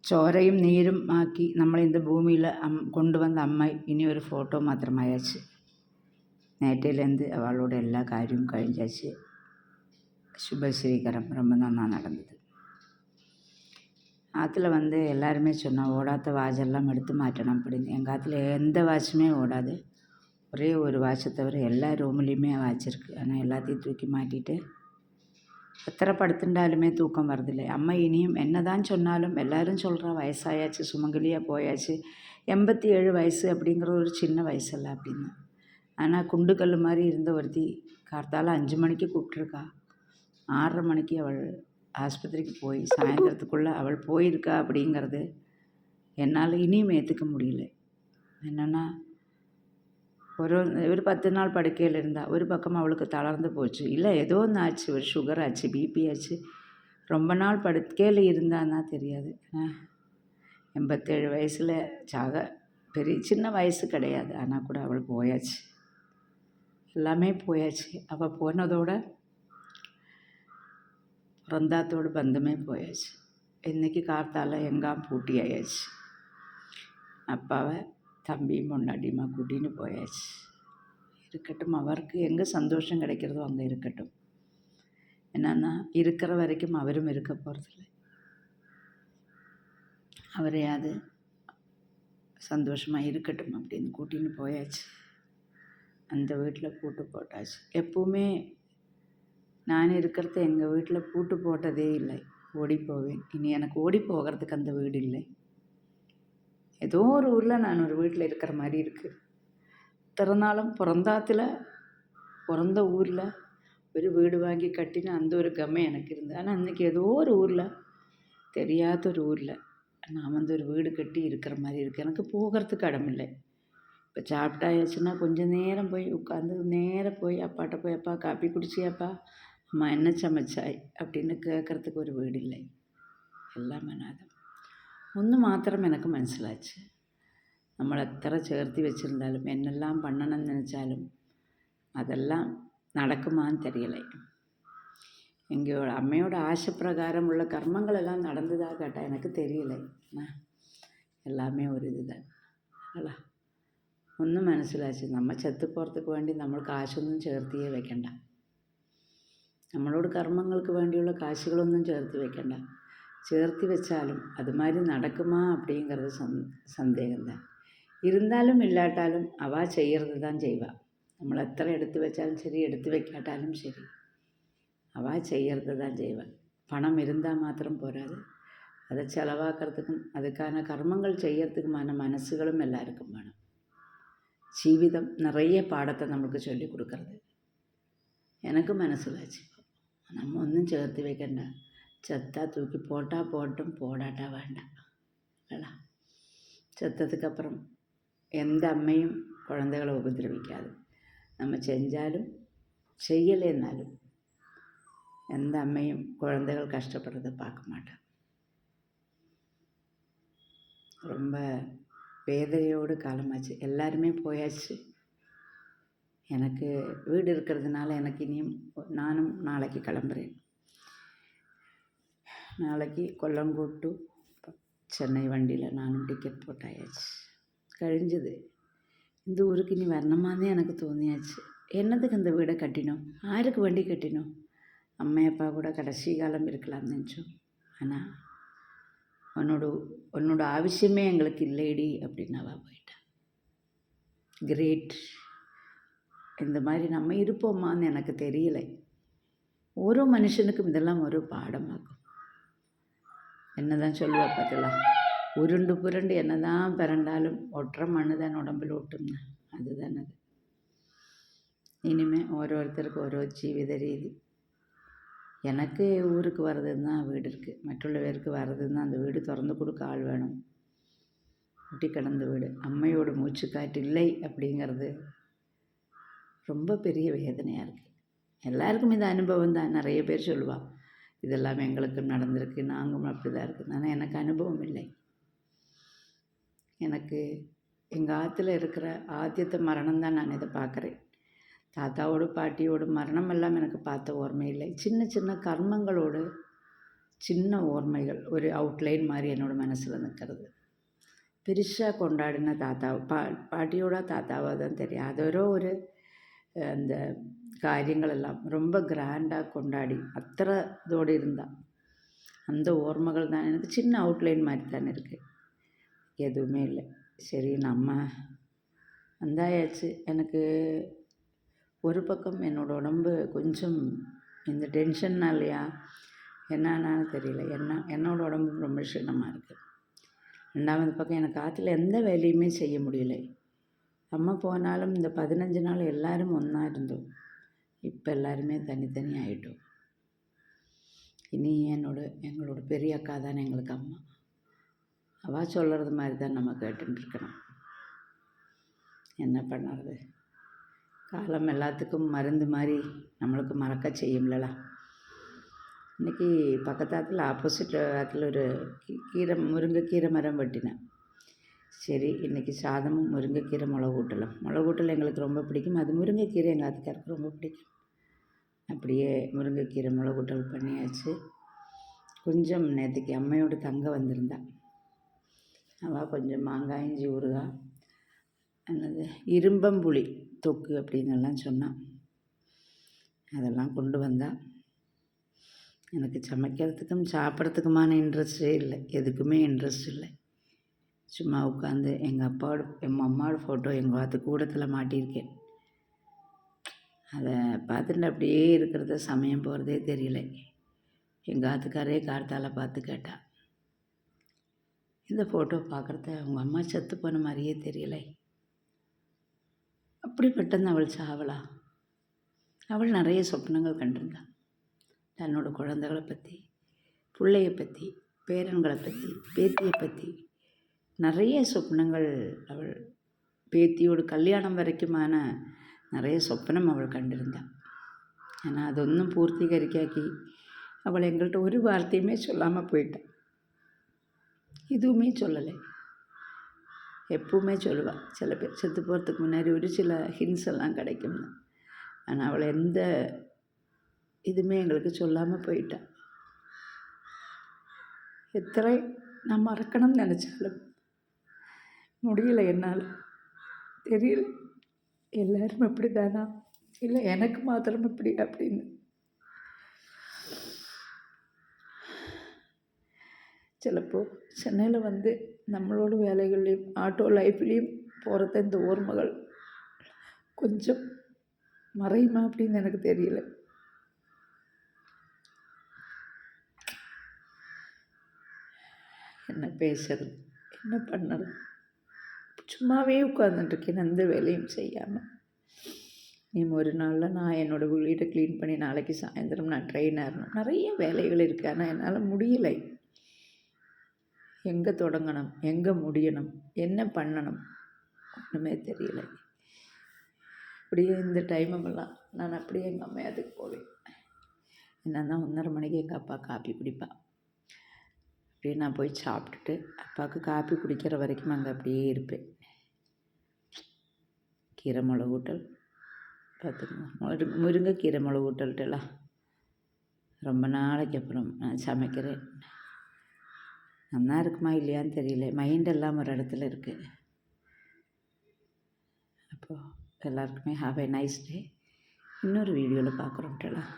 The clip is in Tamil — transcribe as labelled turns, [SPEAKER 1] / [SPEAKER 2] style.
[SPEAKER 1] ചോരയും നീരും ആക്കി നമ്മളെ இந்த பூமியில் கொண்டு வந்த அம்மை இனி ஒரு ஃபோட்டோ மாத்திரமாயாச்சு. நேற்றையிலேருந்து அவளோட எல்லா காரியமும் கழிஞ்சாச்சு. சுபஸ்ரீகரம் ரொம்ப நன்னா நடந்தது. ஆற்றுல எல்லாருமே சொன்னோம், ஓடாத வாட்செல்லாம் எடுத்து மாற்றணும் அப்படின்னு. எங்கள் ஆற்றுல எந்த வாட்சுமே ஓடாது. ஒரே ஒரு வாட்சை தவிர எல்லா ரூம்லேயுமே வாட்ச் இருக்குது. ஆனால் எல்லாத்தையும் தூக்கி மாட்டிட்டு எத்தனை படுத்துட்டாலுமே தூக்கம் வரதில்லை. அம்மா இனியும் என்ன தான் சொன்னாலும் எல்லாரும் சொல்கிறா வயசாயாச்சு, சுமங்கலியாக போயாச்சு, 87 வயசு அப்படிங்கிற ஒரு சின்ன வயசல்ல அப்படின்னு. ஆனால் குண்டுக்கல் மாதிரி இருந்த ஒருத்தி கார்த்தால 5 மணிக்கு கூப்பிட்ருக்கா. 6:30 மணிக்கு அவள் ஆஸ்பத்திரிக்கு போய் சாயந்தரத்துக்குள்ளே அவள் போயிருக்கா அப்படிங்கிறது என்னால் இனியும் ஏற்றுக்க முடியல. என்னென்னா ஒரு 10 நாள் படுக்கையில் இருந்தால் ஒரு பக்கம் அவளுக்கு தளர்ந்து போச்சு, இல்லை ஏதோ ஒன்று ஆச்சு, ஒரு சுகர் ஆச்சு, பிபி ஆச்சு. ரொம்ப நாள் படுக்கையில் இருந்தான்னா தெரியாது. 87 வயசில் சாக பெரிய சின்ன வயசு கிடையாது. ஆனால் கூட அவள் போயாச்சு, எல்லாமே போயாச்சு. அவள் போனதோட பிறந்தாத்தோட பந்தமே போயாச்சு. இன்றைக்கி கார்த்தால எங்காம் பூட்டி ஆயாச்சு. அப்பாவை தம்பியும் பொண்டாட்டியுமா கூட்டின்னு போயாச்சு. இருக்கட்டும், அவருக்கு எங்கே சந்தோஷம் கிடைக்கிறதோ அங்கே இருக்கட்டும். என்னன்னா இருக்கிற வரைக்கும் அவரும் இருக்க போகிறதில்லை. அவரையாவது சந்தோஷமாக இருக்கட்டும் அப்படின்னு கூட்டின்னு போயாச்சு. அந்த வீட்டில் பூட்டு போட்டாச்சு. எப்பவுமே நான் இருக்கிறது எங்கள் வீட்டில் பூட்டு போட்டதே இல்லை. ஓடி போவேன். இனி எனக்கு ஓடி போகிறதுக்கு அந்த வீடு இல்லை. ஏதோ ஒரு ஊரில் நான் ஒரு வீட்டில் இருக்கிற மாதிரி இருக்குது. திறனாலும் பிறந்த ஊரில் ஒரு வீடு வாங்கி கட்டின அந்த ஒரு கம்மை எனக்கு இருந்தது. ஆனால் அன்றைக்கி ஏதோ ஒரு ஊரில், தெரியாத ஒரு ஊரில் நான் ஒரு வீடு கட்டி இருக்கிற மாதிரி இருக்குது. எனக்கு போகிறதுக்கு இடம் இல்லை. இப்போ சாப்பிட்டாயாச்சுன்னா கொஞ்சம் நேரம் போய் உட்காந்து நேராக போய் அப்பாட்ட போய், அப்பா காப்பி குடிச்சியாப்பா, அம்மா என்ன சமைச்சாய் அப்படின்னு கேட்குறதுக்கு ஒரு வீடு இல்லை. எல்லாம் அனாதம். ஒன்று மாத்திரம் எனக்கு മനസ്സിലാச்சு, നമ്മൾ എത്ര ചേർത്തി വെച്ചിരുന്നാലും என்னெல்லாம் பண்ணணும்னு நினச்சாலும் அதெல்லாம் நடக்குமான்னு தெரியலை. எங்களோட அம்மையோட ஆசை பிரகாரம் உள்ள கர்மங்கள் எல்லாம் நடந்ததா கேட்டால் எனக்கு தெரியலை. எல்லாமே ஒரு இதுதான் അല്ല. ഒന്നും മനസ്സിലാச்சு, നമ്മൾ ചെത്ത് പോகிறதுக்கு വേണ്ടി നമ്മൾ കാശൊന്നും ചേർത്തിയേ വെക്കണ്ട. നമ്മളോട് കർമ്മങ്ങൾക്ക് വേണ്ടിയുള്ള കാശുകളൊന്നും ചേർത്ത് വെക്കണ്ട. ചേർത്തി വെച്ചാലും അതുമാതിരി நடக்குமா அப்படிங்கிறது சந்தேகம்தான். இருந்தாலும் இல்லாட்டாலும் அவா செய்கிறது தான் செய்வா. നമ്മൾ എത്ര എടുത്തു വെച്ചാലും சரி, எடுத்து வைக்காட்டாலும் சரி, அவா செய்கிறது தான் செய்வாள். பணம் இருந்தால் மாத்திரம் போராது, அதை செலவாக்கிறதுக்கும் அதுக்கான கர்மங்கள் செய்யறதுக்குமான மனசுகளும் எல்லாருக்கும் வேணும். ஜீவிதம் நிறைய பாடத்தை நம்மளுக்கு சொல்லி கொடுக்கறது எனக்கு മനസ്സിലാச்சு. நம்ம ஒன்றும் சேர்த்து வைக்கണ്ട. செத்தா தூக்கி போட்டால் போட்டும், போடாட்டா வேண்டாம் இல்லைடா. செத்ததுக்கப்புறம் எந்த அம்மையும் குழந்தைகளை உபதிரவிக்காது. நம்ம செஞ்சாலும் செய்யலைன்னாலும் எந்த அம்மையும் குழந்தைகள் கஷ்டப்படுறதை பார்க்க மாட்டான். ரொம்ப வேதனையோடு காலமாச்சு. எல்லாருமே போயாச்சு. எனக்கு வீடு இருக்கிறதுனால எனக்கு இனியும் நானும் நாளைக்கு கிளம்புறேன். நாளைக்கு கொல்லங்கோடு டு சென்னை வண்டியில் நானும் டிக்கெட் போட்டாயாச்சு. கழிஞ்சது. இந்த ஊருக்கு இனி வரணுமான்னு எனக்கு தோணியாச்சு. என்னதுக்கு இந்த வீடை கட்டினோம், யாருக்கு வண்டி கட்டினோம்? அம்மா அப்பா கூட கடைசி காலம் இருக்கலாம்னு நினச்சோம். ஆனால் உன்னோட அவசியமே எங்களுக்கு இல்லைடி அப்படின்னு அவள் போயிட்டான். கிரேட். இந்த மாதிரி நம்ம இருப்போமான்னு எனக்கு தெரியலை. ஒரு மனுஷனுக்கும் இதெல்லாம் ஒரு பாடமாகும். என்ன தான் சொல்லுவா பார்க்கலாம், உருண்டு புரண்டு என்ன தான் பிறண்டாலும் ஒற்றை மண்ணு தான் உடம்பில் ஒட்டும்னா அதுதான் அது. இனிமேல் ஓരോருத்தருக்கு ஓரோ ஜீவித ரீதி. எனக்கு ஊருக்கு வர்றதுன்னு தான் வீடு இருக்குது, மറ്റുள்ள பேருக்கு வர்றதுன்னு அந்த வீடு திறந்து கொடுக்க ஆள் வேணும். ஒட்டி கிடந்த வீடு, அம்மையோட மூச்சு காற்று இல்லை அப்படிங்கிறது ரொம்ப பெரிய வேதனையாக இருக்குது. எல்லாருக்கும் இந்த அனுபவம் தான். நிறைய பேர் சொல்லுவாள் இதெல்லாம் எங்களுக்கும் நடந்திருக்கு, நாங்களும் அப்படி தான் இருக்குது. ஆனால் எனக்கு அனுபவம் இல்லை. எனக்கு எங்கள் ஆற்றுல இருக்கிற ஆத்தியத்தை மரணம் தான் நான் இதை பார்க்குறேன். தாத்தாவோட பாட்டியோட மரணம் எல்லாம் எனக்கு பார்த்த ஓர்மை இல்லை. சின்ன சின்ன கர்மங்களோடு சின்ன ஓர்மைகள் ஒரு அவுட்லைன் மாதிரி என்னோடய மனசில் நிற்கிறது. பெருசாக கொண்டாடின பாட்டியோட தாத்தாவாக தான் தெரியும். அதோட ஒரு அந்த കാര്യങ്ങളെല്ലാം ரொம்ப கிராண்டாக கொண்டாடி அத்தனை இதோடு இருந்தால் அந்த ஓர்மைகள் தான் எனக்கு சின்ன அவுட்லைன் மாதிரி தானே இருக்குது. எதுவுமே இல்லை. சரி நம்ம வந்தாயாச்சு. எனக்கு ஒரு பக்கம் என்னோடய உடம்பு கொஞ்சம் இந்த டென்ஷன்னாலையா என்னன்னு தெரியல, என்னோடய உடம்பு ரொம்ப க்ஷீணமாக இருக்குது. ரெண்டாவது பக்கம் எனக்கு ஆற்றுல எந்த வேலையுமே செய்ய முடியலை. அம்மா போனாலும் இந்த 15 நாள் எல்லோரும் ஒன்றா இருந்தோம். இப்போ எல்லாருமே தனித்தனி ஆகிட்டோம். இனி எங்களோட பெரிய அக்கா தானே எங்களுக்கு அம்மா. அவள் சொல்கிறது மாதிரி தான் நம்ம கேட்டுருக்கணும். என்ன பண்ணுறது? காலம் எல்லாத்துக்கும் மருந்து மாதிரி நம்மளுக்கு மறக்க செய்யும்லலா. இன்றைக்கி பக்கத்தாத்தில் ஆப்போசிட் ஆற்றுல ஒரு முருங்கைக்கீரை மரம் வெட்டினேன். சரி, இன்றைக்கி சாதமும் முருங்கைக்கீரை மிளகூட்டல் எங்களுக்கு ரொம்ப பிடிக்கும். அது முருங்கைக்கீரை எங்கள் ஆத்துக்காருக்கு ரொம்ப பிடிக்கும். அப்படியே முருங்கைக்கீரை மிளகூட்டல் பண்ணியாச்சு. கொஞ்சம் நேற்றுக்கு அம்மையோட தங்க வந்திருந்தா. அவள் கொஞ்சம் மாங்காய் இஞ்சி ஊறுகாய் என்னது இரும்பம்புளி தொக்கு அப்படின்னெல்லாம் சொன்னான். அதெல்லாம் கொண்டு வந்தால் எனக்கு சமைக்கிறதுக்கும் சாப்பிட்றதுக்குமான இன்ட்ரெஸ்ட்டே இல்லை. எதுக்குமே இன்ட்ரெஸ்ட் இல்லை. சும்மா உட்காந்து எங்கள் அம்மாவோட ஃபோட்டோ எங்கள் ஆற்று கூடத்தில் மாட்டியிருக்கேன். அதை பார்த்துட்டு அப்படியே இருக்கிறத சமயம் போகிறதே தெரியல. எங்கள் ஆத்துக்காரே கார்த்தால் பார்த்து கேட்டா, இந்த ஃபோட்டோ பார்க்குறத உங்கள் அம்மா செத்து போன மாதிரியே தெரியலை. அப்படிப்பட்டது அவள் சாவலா? அவள் நிறைய சொப்னங்கள் கண்டிருந்தாள். தன்னோட குழந்தைகளை பற்றி, பிள்ளைய பற்றி, பேரன்களை பற்றி, பேத்தியை பற்றி நிறைய சொப்னங்கள் அவள் பேத்தியோட கல்யாணம் வரைக்குமான நிறைய சொப்பனம் அவள் கண்டிருந்தாள். ஆனால் அതൊന്നും பூர்த்தீகரிக்காக்கி அவள் எங்கள்கிட்ட ஒரு வார்த்தையுமே சொல்லாமல் போயிட்டாள். எதுவுமே சொல்லலை. எப்பவுமே சொல்லுவாள், சில பேர் செத்து போகிறதுக்கு முன்னாடி ஒரு சில ஹிண்ட்ஸ் எல்லாம் கிடைக்கும்னு. ஆனால் அவள் எந்த இதுவுமே எங்களுக்கு சொல்லாமல் போயிட்டாள். எத்தனை நான் மறக்கணும்னு நினச்சாலும் முடியலை என்னால். தெரியல, எல்லோரும் அப்படி தானா, இல்லை எனக்கு மாத்திரம் இப்படி அப்படின்னு. சிலப்போ சென்னையில் வந்து நம்மளோட வேலைகள்லேயும் ஆட்டோ லைஃப்லேயும் போகிறத இந்த ஓர்மைகள் கொஞ்சம் மறையுமா அப்படின்னு எனக்கு தெரியல. என்ன பேசுறது, என்ன பண்ணுறது? சும்மாவே உட்காந்துட்டுருக்கேன், எந்த வேலையும் செய்யாமல். நீ ஒரு நாளில் நான் என்னோடய வீட்டை க்ளீன் பண்ணி நாளைக்கு சாயந்தரம் நான் ட்ரெயின் ஏறணும். நிறைய வேலைகள் இருக்குது. ஆனால் என்னால் முடியலை. எங்கே தொடங்கணும், எங்கே முடியணும், என்ன பண்ணணும் ஒன்றுமே தெரியல. அப்படியே இந்த டைமெல்லாம் நான் அப்படியே எங்கள் அம்மையாத்துக்கு போவேன். என்னன்னா 1:30 மணிக்கு எங்கள் அப்பா காப்பி குடிப்பா. அப்படியே நான் போய் சாப்பிட்டுட்டு அப்பாவுக்கு காப்பி குடிக்கிற வரைக்கும் அங்கே அப்படியே இருப்பேன். கீரை மிளகூட்டல் பார்த்துக்கோங்க, முருங்கைக்கீரை மிளகூட்டல்ட்டெல்லாம் ரொம்ப நாளைக்கு அப்புறம் நான் சமைக்கிறேன். நல்லா இருக்குமா இல்லையான்னு தெரியல. மைண்டெல்லாம் ஒரு இடத்துல இருக்குது. அப்போது எல்லாருக்குமே ஹாவ் எ நைஸ் டே. இன்னொரு வீடியோவில் பார்க்குறோம்ட்டலாம்.